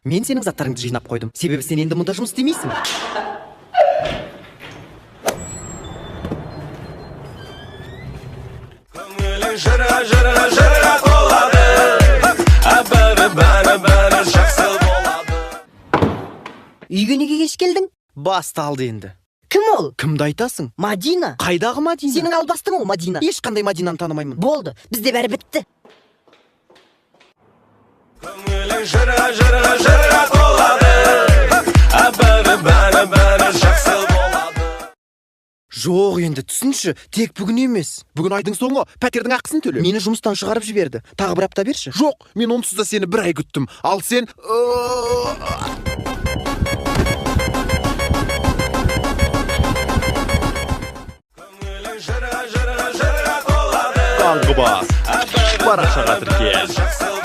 Мен сенің заттарыңды жинап қойдым. Себебі сен енді мұнда жұмыс істемейсің. Үйге неге кеш келдің? Басталды енді. Кім ол? Кімді айтасың? Мадина. Қайдағы Мадина? Сенің албастың ол Мадина. Ешқандай Мадинаны танымаймын. Болды, бізде бәрі бітті. Жоқ, енді түсінші, тек бүгін емес. Бүгін айдың соңы, пәтердің ақысын төле. Мені жұмыстан шығарып жіберді. Тағы бір апта берші. Жоқ, мен онсыз да сені бір ай күттім. Ал сен... Таңғы бас. Парақшаға тіркел.